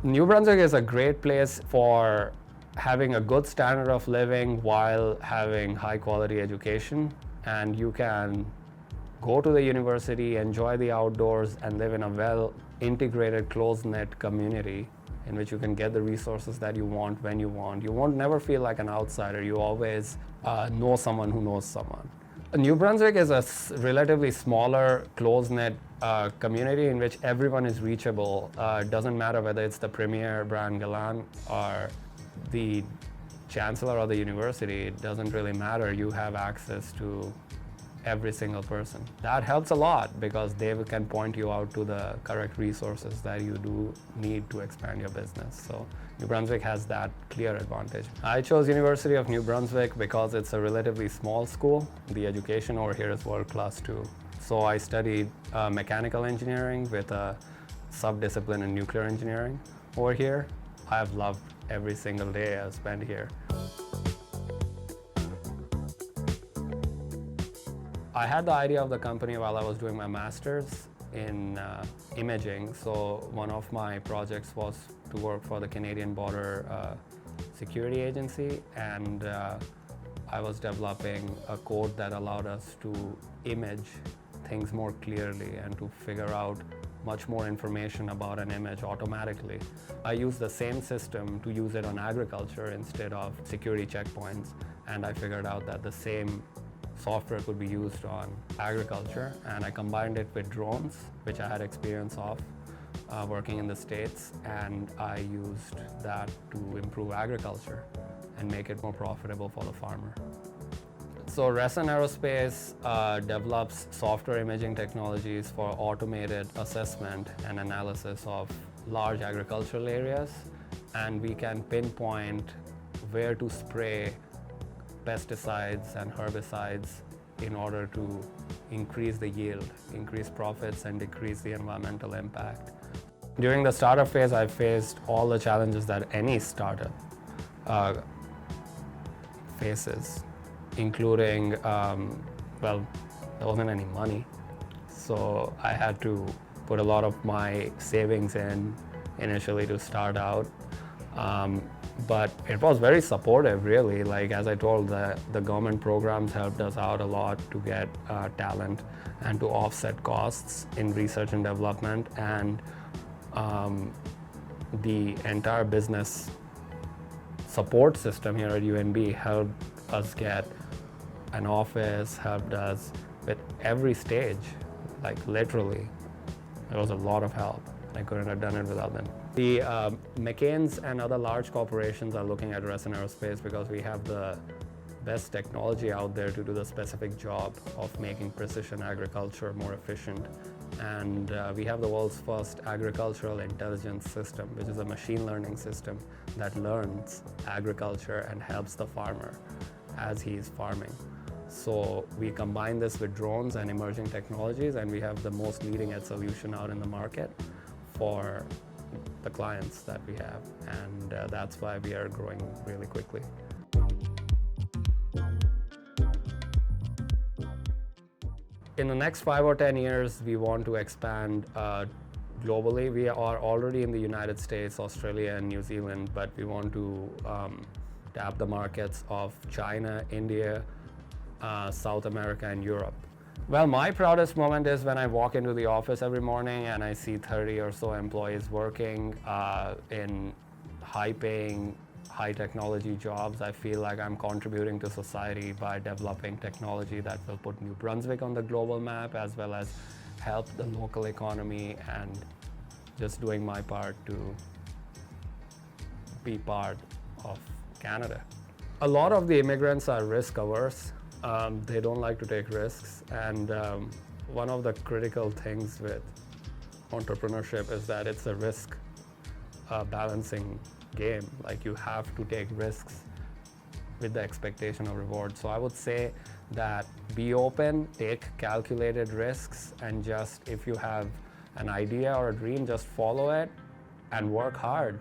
New Brunswick is a great place for having a good standard of living while having high quality education, and you can go to the university, enjoy the outdoors, and live in a well integrated, close-knit community in which you can get the resources that you want when you want. You won't never feel like an outsider. You always know someone who knows someone. New Brunswick is a relatively smaller, close-knit community in which everyone is reachable. It doesn't matter whether it's the premier, Brian Gallant, or the chancellor of the university. It doesn't really matter. You have access to every single person. That helps a lot because they can point you out to the correct resources that you do need to expand your business. So New Brunswick has that clear advantage. I chose University of New Brunswick because it's a relatively small school. The education over here is world-class too. So I studied mechanical engineering with a sub-discipline in nuclear engineering over here. I've loved every single day I've spent here. I had the idea of the company while I was doing my master's in imaging. So one of my projects was to work for the Canadian Border Security Agency, and I was developing a code that allowed us to image things more clearly and to figure out much more information about an image automatically. I used the same system to use it on agriculture instead of security checkpoints, and I figured out that the same software could be used on agriculture, and I combined it with drones, which I had experience of working in the States, and I used that to improve agriculture and make it more profitable for the farmer. So Resin Aerospace develops software imaging technologies for automated assessment and analysis of large agricultural areas, and we can pinpoint where to spray pesticides and herbicides in order to increase the yield, increase profits, and decrease the environmental impact. During the startup phase, I faced all the challenges that any startup faces, including, well, there wasn't any money. So I had to put a lot of my savings in initially to start out. But it was very supportive, really. Like, as I told, the government programs helped us out a lot to get talent and to offset costs in research and development. And the entire business support system here at UNB helped us get an office, helped us with every stage, like literally. There was a lot of help. I couldn't have done it without them. The McCain's and other large corporations are looking at Resin Aerospace because we have the best technology out there to do the specific job of making precision agriculture more efficient. And we have the world's first agricultural intelligence system, which is a machine learning system that learns agriculture and helps the farmer as he is farming. So we combine this with drones and emerging technologies, and we have the most leading-edge solution out in the market for the clients that we have, and that's why we are growing really quickly. In the next 5 or 10 years, we want to expand globally. We are already in the United States, Australia, and New Zealand, but we want to tap the markets of China, India, South America, and Europe. Well, my proudest moment is when I walk into the office every morning and I see 30 or so employees working in high-paying, high-technology jobs. I feel like I'm contributing to society by developing technology that will put New Brunswick on the global map, as well as help the local economy, and just doing my part to be part of Canada. A lot of the immigrants are risk-averse. They don't like to take risks, and one of the critical things with entrepreneurship is that it's a risk balancing game. Like, you have to take risks with the expectation of reward. So I would say that be open, take calculated risks, and just, if you have an idea or a dream, just follow it and work hard.